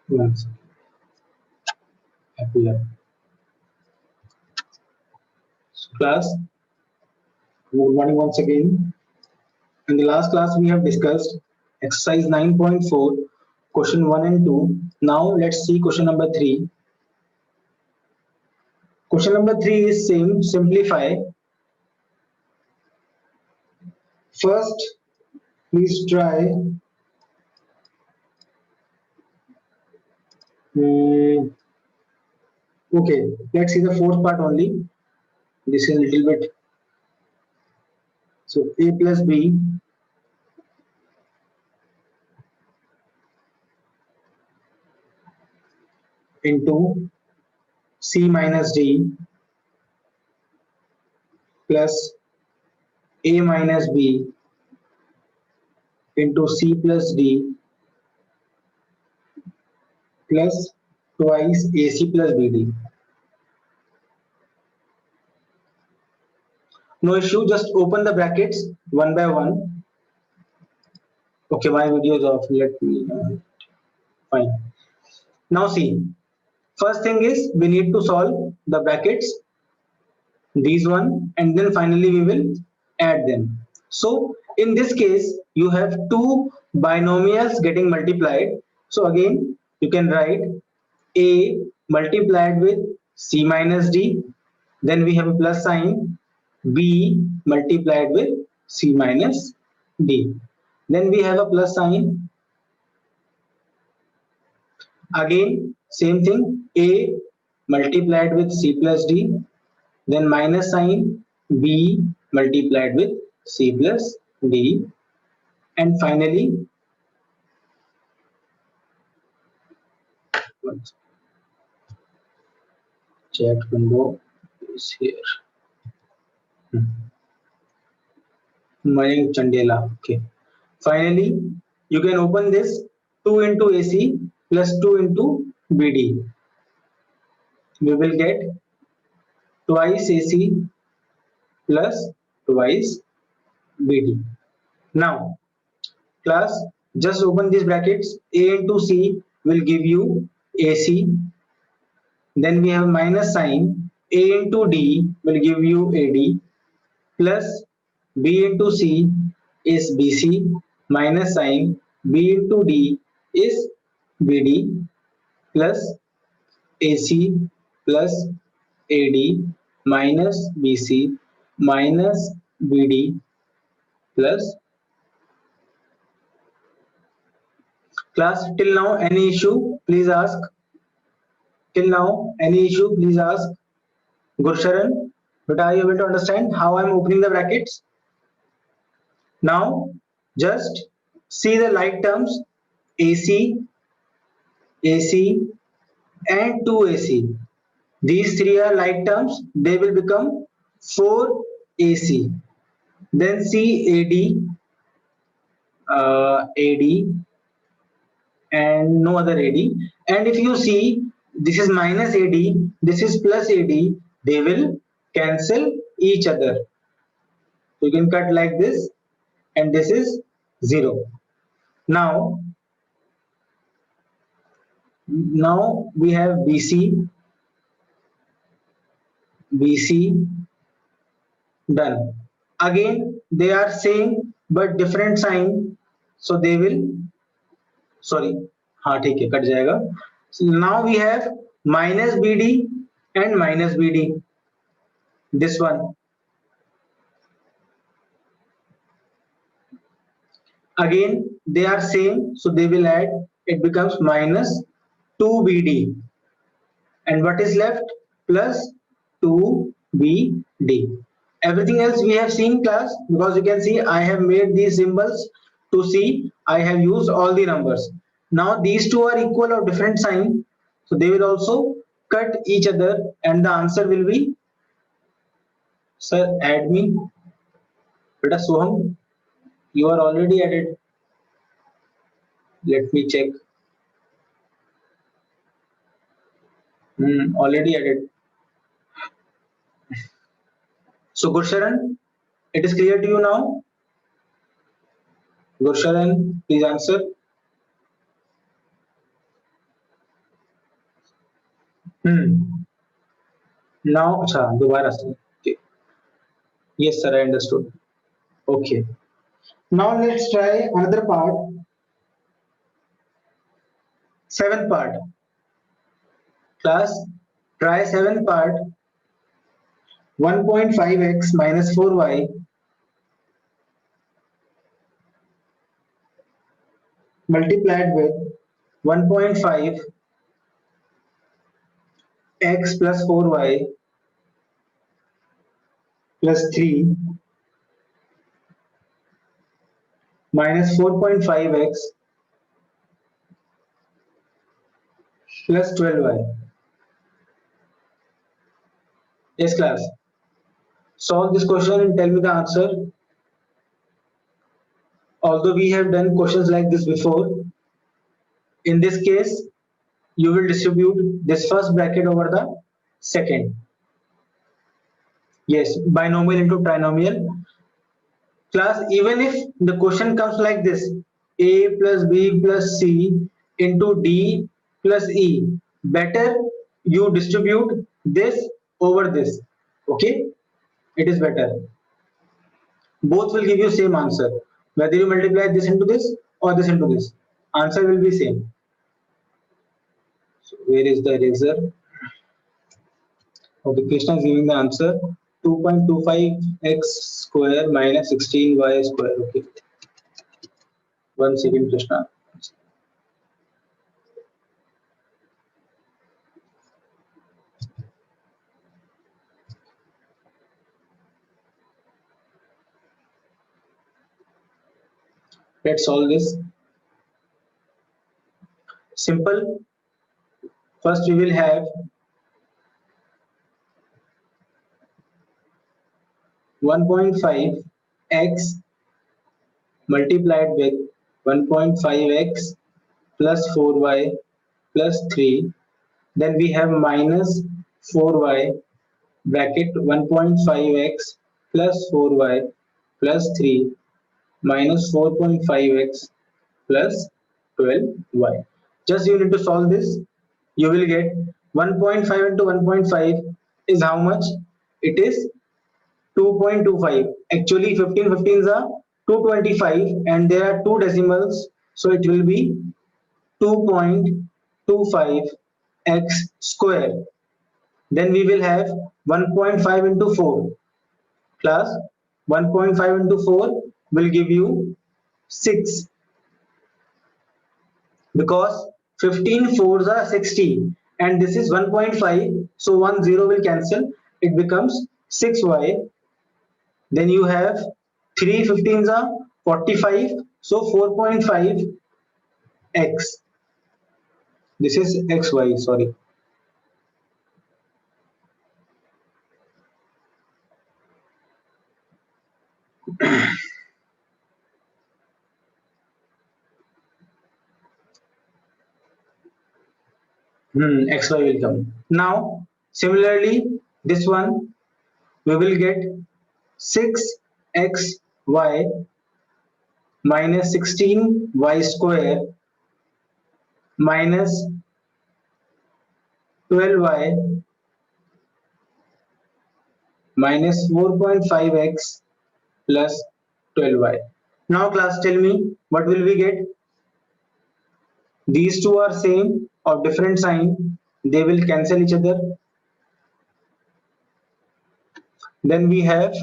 Once appear. So class, good morning once again. In the last class we have discussed exercise 9.4, question 1 and 2. Now let's see question number 3. Question number 3 is same, simplify. First, please try okay, let's see the fourth part only. This is a little bit. So a plus b into c minus d plus a minus b into c plus d plus twice ac plus bd. No issue, just open the brackets one by one. Okay, my video is off. Let me fine. Now see, first thing is we need to solve the brackets, these one, and then finally we will add them. So in this case, you have two binomials getting multiplied. So again, you can write a multiplied with c minus d. Then we have a plus sign, b multiplied with c minus d. Then we have a plus sign. Again, same thing, a multiplied with c plus d. Then minus sign, b multiplied with c plus d. And finally, chat window is here. Mayank Chandela. Okay. Finally, you can open this 2 into AC plus 2 into BD. We will get twice AC plus twice BD. Now, class, just open these brackets. A into C will give you AC. Then we have minus sign. A into D will give you AD plus B into C is BC minus sign B into D is BD plus AC plus AD minus BC minus BD plus. Class, till now any issue please ask. Till now any issue please ask. Gursharan, but are you able to understand how I am opening the brackets? Now just see the like terms AC, AC and 2AC. These three are like terms, they will become 4AC. Then see AD and no other AD. And if you see this is minus AD, this is plus AD, they will cancel each other. So you can cut like this and this is 0. Now we have BC done. Again they are same but different sign, so they will हाँ ठीक है cut जाएगा. So now we have minus BD and minus BD. This one again they are same, so they will add, it becomes minus 2BD. And what is left? Plus 2BD. Everything else we have seen, class, because you can see I have made these symbols to see I have used all the numbers. Now these two are equal or different sign, so they will also cut each other and the answer will be, sir, add me. Beta Soham, you are already added. Let me check. Already added. So Gursharan, it is clear to you now? Gursharan, please answer. Now अच्छा दोबारा से. Okay. Yes sir, I understood. Okay. Now let's try another part. Seventh part. Class, try seventh part. 1.5x minus 4y multiplied with 1.5 x plus 4y plus 3 minus 4.5x plus 12y. Yes class. Solve this question and tell me the answer. Although we have done questions like this before, in this case you will distribute this first bracket over the second. Yes, binomial into trinomial. Class, even if the question comes like this, a plus b plus c into d plus e, better you distribute this over this. Okay, it is better. Both will give you same answer. Whether you multiply this into this or this into this, answer will be same. So where is the eraser? Okay, Krishna is giving the answer 2.25x square minus 16y square. Okay, 1 second, Krishna. Let's solve this. Simple. First, we will have 1.5 x multiplied with 1.5x plus 4y plus 3. Then we have minus 4y bracket 1.5x plus 4y plus 3 minus 4.5x plus 12y. Just you need to solve this. You will get 1.5 into 1.5 is how much? It is 2.25. Actually 15 15s are 225 and there are two decimals, so it will be 2.25 x square. Then we will have 1.5 into 4. Class, 1.5 into 4 will give you 6, because 15 fours are 60 and this is 1.5, so 1 0 will cancel, it becomes 6y. Then you have 3 15s are 45, so 4.5 x. This is xy, sorry. Xy will come. Now, similarly, this one we will get 6xy minus 16y square minus 12y minus 4.5x plus 12y. Now class, tell me what will we get? These two are same or different sign, they will cancel each other. Then we have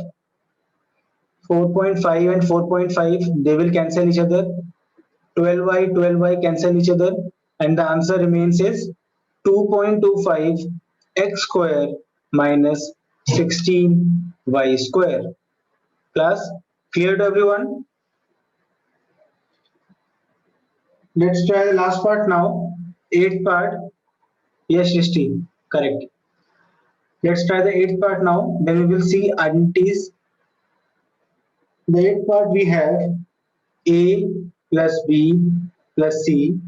4.5 and 4.5, they will cancel each other. 12y cancel each other, and the answer remains is 2.25 x square minus 16y square. Class, clear to everyone? Let's try the last part now. Eighth part. Yes, Shrishti, correct. Let's try the eighth part now. Then we will see identities. The eighth part we have a plus b plus c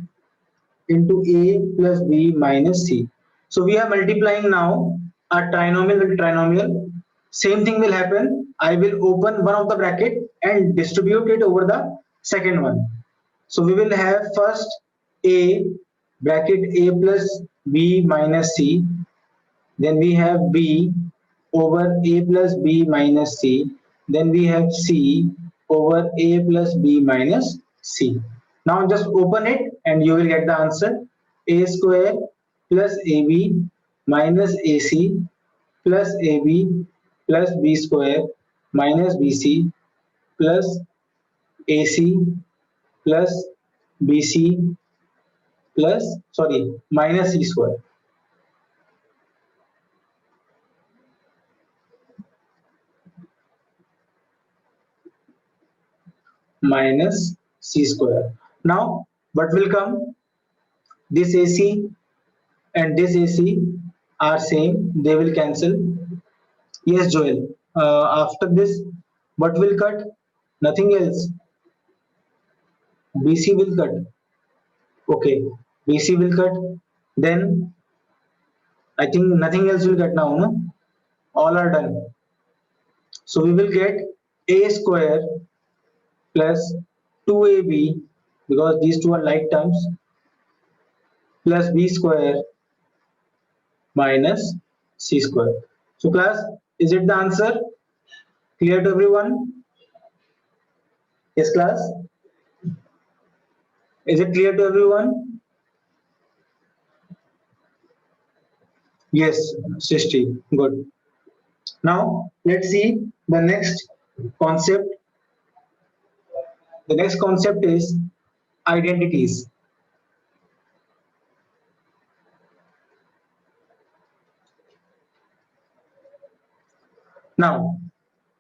into a plus b minus c. So we are multiplying now a trinomial with trinomial. Same thing will happen. I will open one of the bracket and distribute it over the second one. So we will have first a bracket a plus B minus C. Then we have B over A plus B minus C. Then we have C over A plus B minus C. Now just open it and you will get the answer. A square plus AB minus AC plus AB plus B square minus BC plus AC plus BC plus, sorry, minus C square. Minus C square. Now what will come? This AC and this AC are same, they will cancel. Yes, Joel. After this, what will cut? Nothing else. BC will cut. Okay, BC will cut. Then I think nothing else will cut now. No, all are done. So we will get A square plus 2AB, because these two are like terms, plus B square minus C square. So class, is it the answer? Clear to everyone? Yes, class. Is it clear to everyone? Yes, Srishti. Good. Now let's see the next concept. The next concept is identities. Now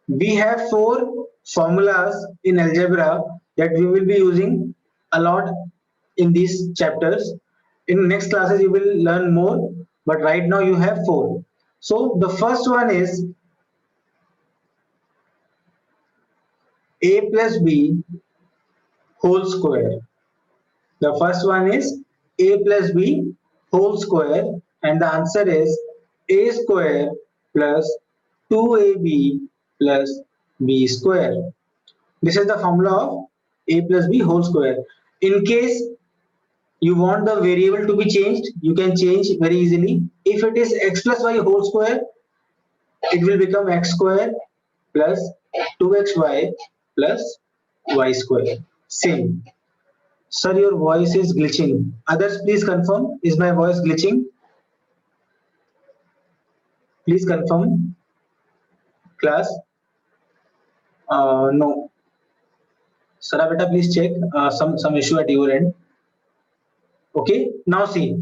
we have four formulas in algebra that we will be using a lot in these chapters. In next classes you will learn more, but right now you have four. So the first one is A plus B whole square. The first one is A plus B whole square, and the answer is A square plus 2AB plus B square. This is the formula of A plus B whole square. In case you want the variable to be changed, you can change very easily. If it is x plus y whole square, it will become x square plus 2xy plus y square. Same. Sir, your voice is glitching. Others, please confirm. Is my voice glitching? Please confirm. Class? No. Sara beta, please check. Some issue at your end. Okay. Now see.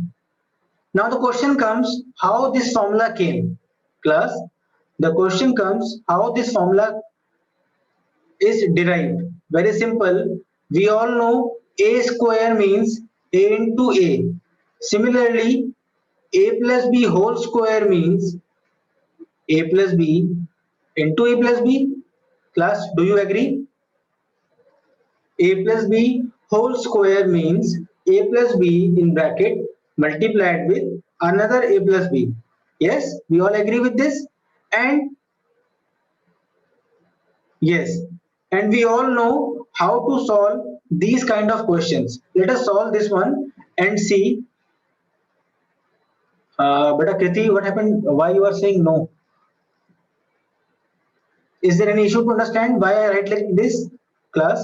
Now the question comes how this formula came. Class, the question comes how this formula is derived. Very simple. We all know A square means A into A. Similarly, A plus B whole square means A plus B into A plus B. Class, do you agree? A plus B whole square means A plus B in bracket multiplied with another A plus B. Yes, we all agree with this. And yes, and we all know how to solve these kind of questions. Let us solve this one and see. But Kriti, what happened? Why you are saying no? Is there any issue to understand why I write like this, class?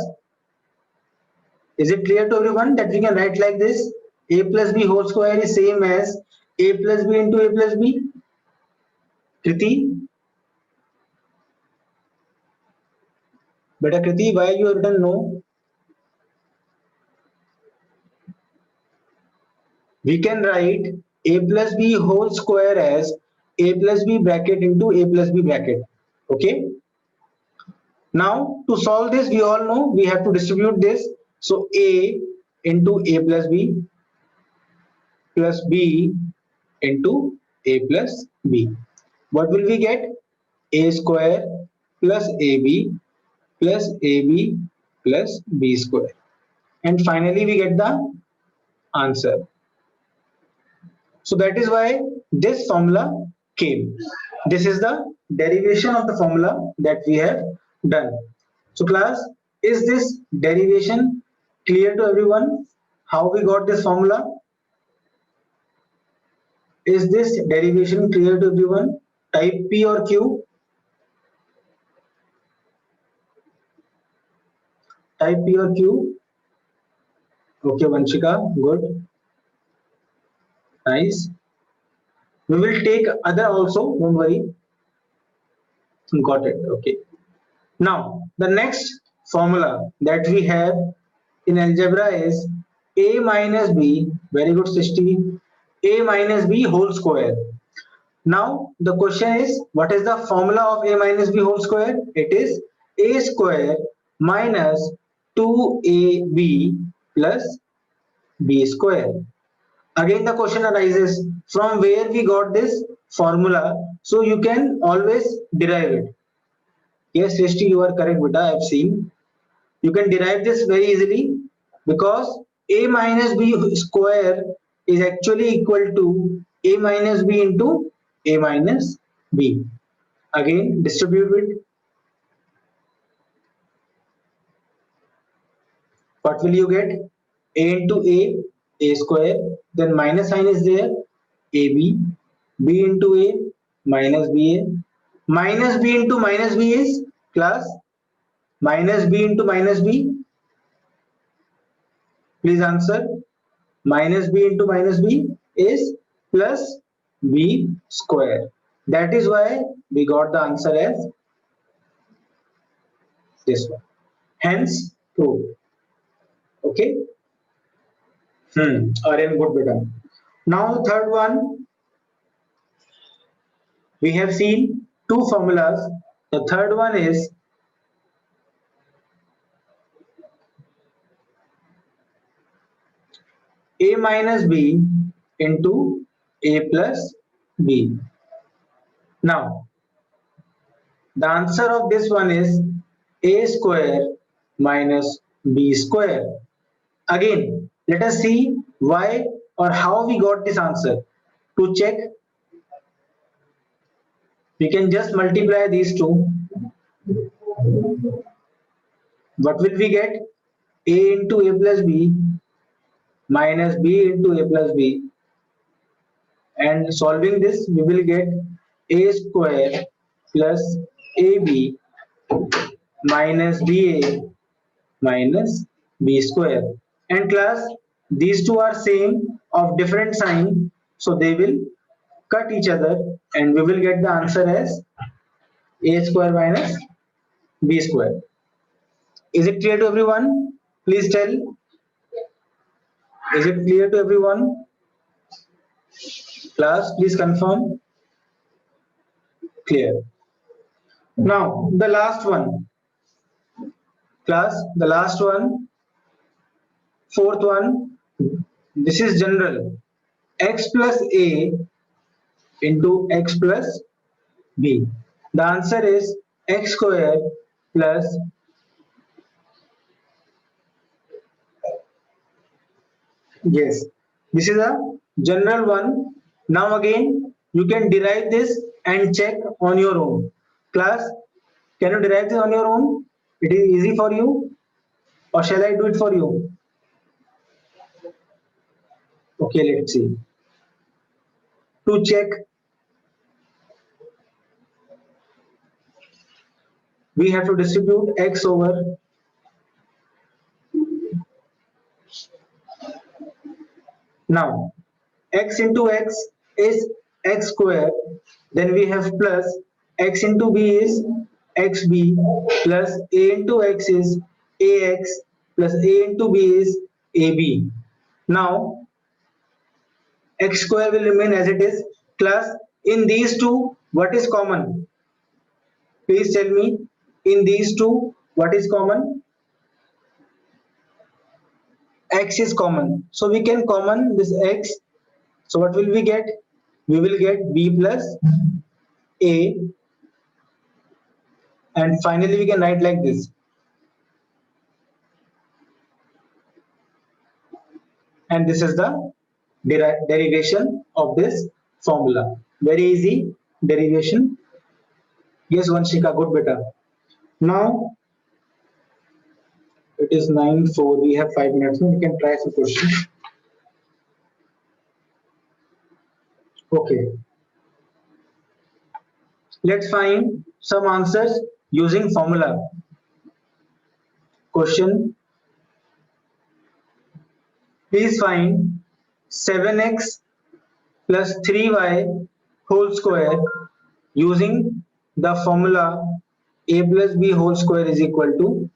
Is it clear to everyone that we can write like this? A plus B whole square is same as A plus B into A plus B? Kriti? But Kriti, why you have written no? We can write A plus B whole square as A plus B bracket into A plus B bracket. Okay. Now to solve this, we all know we have to distribute this. So A into A plus B plus B into A plus B. What will we get? A square plus AB plus AB plus B square. And finally we get the answer. So that is why this formula came. This is the derivation of the formula that we have done. So class, is this derivation clear to everyone? How we got this formula? Is this derivation clear to everyone? Type P or Q? Type P or Q? Okay, Vanshika, good, nice. We will take other also, don't worry. Got it, okay. Now, the next formula that we have in algebra is a minus b, very good Srishti, a minus b whole square. Now, the question is, what is the formula of a minus b whole square? It is a square minus 2ab plus b square. Again, the question arises from where we got this formula, so you can always derive it. Yes, Srishti, you are correct, beta. I have seen. You can derive this very easily because a minus b square is actually equal to a minus b into a minus b. Again, distribute it. What will you get? A into a square. Then minus sign is there. AB, b into a minus ba. Minus b into minus b is plus minus b into minus b. Please answer. Minus b into minus b is plus b square. That is why we got the answer as this one. Hence, true. Okay. Aryan, good beta. Now, third one, we have seen two formulas. The third one is a minus b into a plus b. Now, the answer of this one is a square minus b square. Again, let us see why or how we got this answer. To check, we can just multiply these two. What will we get? A into a plus b minus b into a plus b. And solving this, we will get a square plus ab minus ba minus b square. And class, these two are same of different sign, so they will cut each other and we will get the answer as a square minus b square. Is it clear to everyone? Please tell. Is it clear to everyone? Class, please confirm. Clear. Now, the last one. Class, the last one, fourth one. This is general. X plus a into x plus b. The answer is x square plus, yes, this is a general one. Now again, you can derive this and check on your own. Class, can you derive this on your own? It is easy for you, or shall I do it for you? Okay, let's see. To check, we have to distribute x over. Now, x into x is x square. Then we have plus x into b is xb plus a into x is ax plus a into b is ab. Now, x square will remain as it is. Plus, in these two, what is common? Please tell me. In these two, what is common? X is common. So we can common this x. So what will we get? We will get b plus a, and finally we can write like this. And this is the derivation of this formula. Very easy derivation. Yes, Vanshika, good beta. Now it is 9:04. We have 5 minutes. We can try some questions. Okay, let's find some answers using formula. Question: please find 7x plus 3y whole square using the formula a plus b whole square is equal to.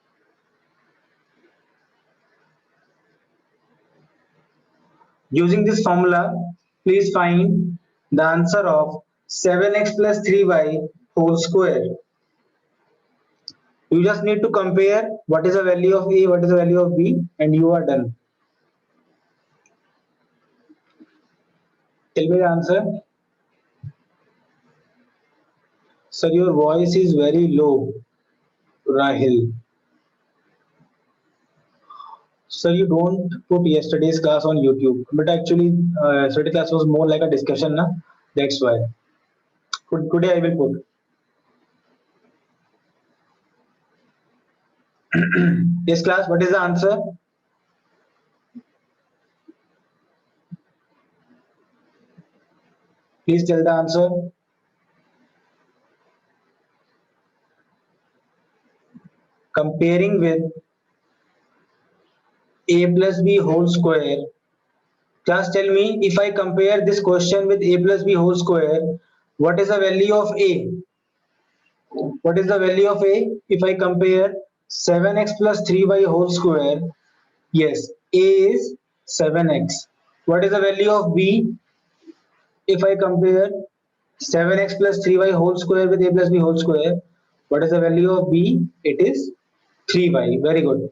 Using this formula, please find the answer of 7x plus 3y whole square. You just need to compare what is the value of a, what is the value of b, and you are done. Tell me the answer. Sir, your voice is very low, Rahil. Sir, you don't put yesterday's class on YouTube, but actually, yesterday's class was more like a discussion, na? That's why. Today I will put. Yes, class. What is the answer? Please tell the answer. Comparing with a plus b whole square. Just tell me, if I compare this question with a plus b whole square, what is the value of a? What is the value of a? If I compare 7x plus 3y whole square, yes, a is 7x. What is the value of b? If I compare 7x plus 3y whole square with a plus b whole square, what is the value of b? It is 3y. Very good.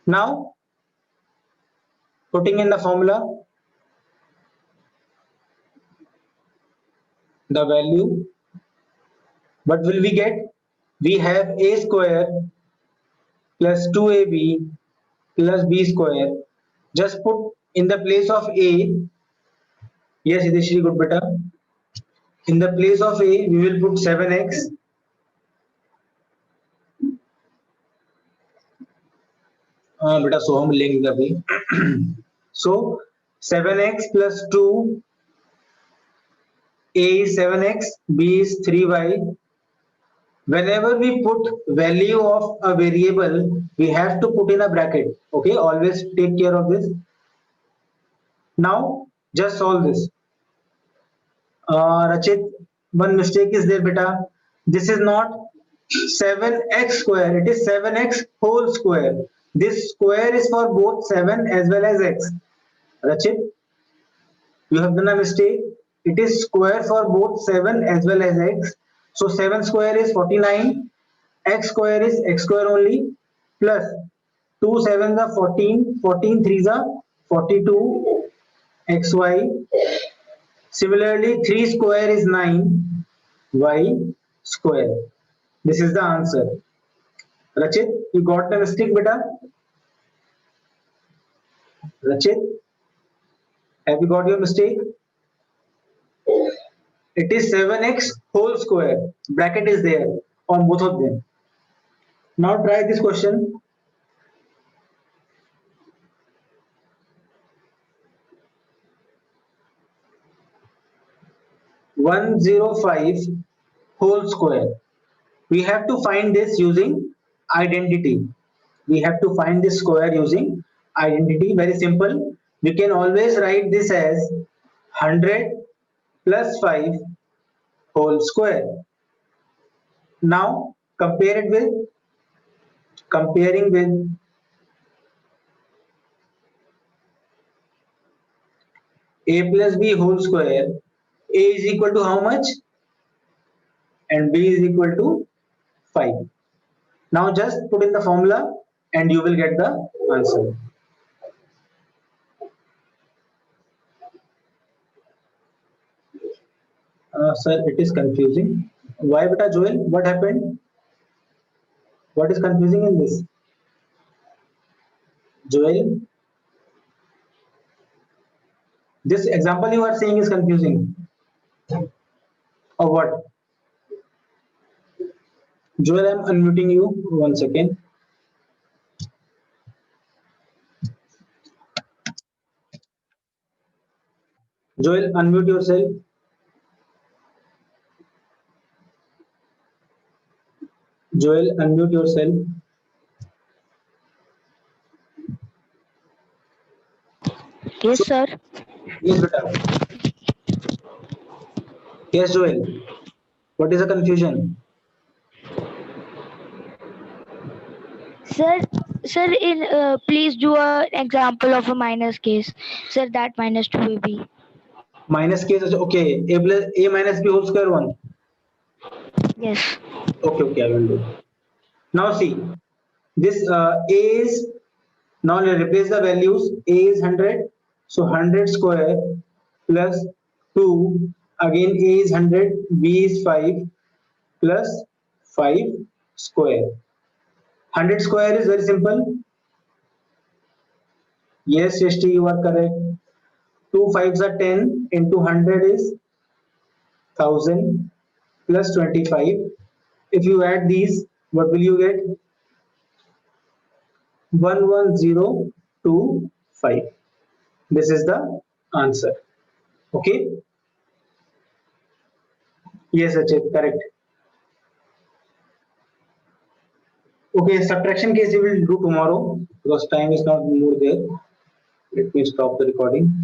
Now, putting in the formula, the value, what will we get? We have a square plus 2ab plus b square. Just put in the place of a. Yes, Idishri, good beta. In the place of a, we will put 7x. Beta, so हम लेंगे अभी. So 7x plus 2, a is 7x, b is 3y. Whenever we put value of a variable, we have to put in a bracket. Okay, always take care of this. Now, just solve this. Rachit, one mistake is there, beta. This is not 7x square, it is 7x whole square. This square is for both 7 as well as x. Rachit, you have done a mistake. It is square for both 7 as well as x. So 7 square is 49, x square is x square only, plus 2 7s are 14, 14 3s are 42, xy. Similarly, 3 square is 9, y square. This is the answer. Rachit, you got the mistake, beta? Rachit, have you got your mistake? It is 7x whole square. Bracket is there on both of them. Now try this question. One zero five whole square. We have to find this using identity. We have to find this square using identity. Very simple. We can always write this as 100 plus 5 whole square. Now comparing with a plus b whole square. A is equal to how much? And b is equal to 5. Now just put in the formula and you will get the answer. Sir, it is confusing. Why, beta Joel? What happened? What is confusing in this? Joel, this example you are saying is confusing. Or what? Joel, I'm unmuting you. 1 second. Joel, unmute yourself. Joel, unmute yourself. Yes, sir. Yes, beta. Yes, Joel. What is the confusion? Sir, sir, in please do an example of a minus case. Sir, that minus 2 will be. Minus case. Okay. A plus a minus b whole square 1. Yes. Okay, okay, I will do. Now see, this a is, now replace the values. A is 100, so 100 square plus 2, again a is 100, b is 5 plus 5 square. 100 square is very simple. Yes, Sheshti, you are correct. 2 fives are 10 into 100 is 1000 plus 25. If you add these, what will you get? 11025. This is the answer. Okay. Yes, Achit, correct. Okay, subtraction case we will do tomorrow because time is not more there. Let me stop the recording.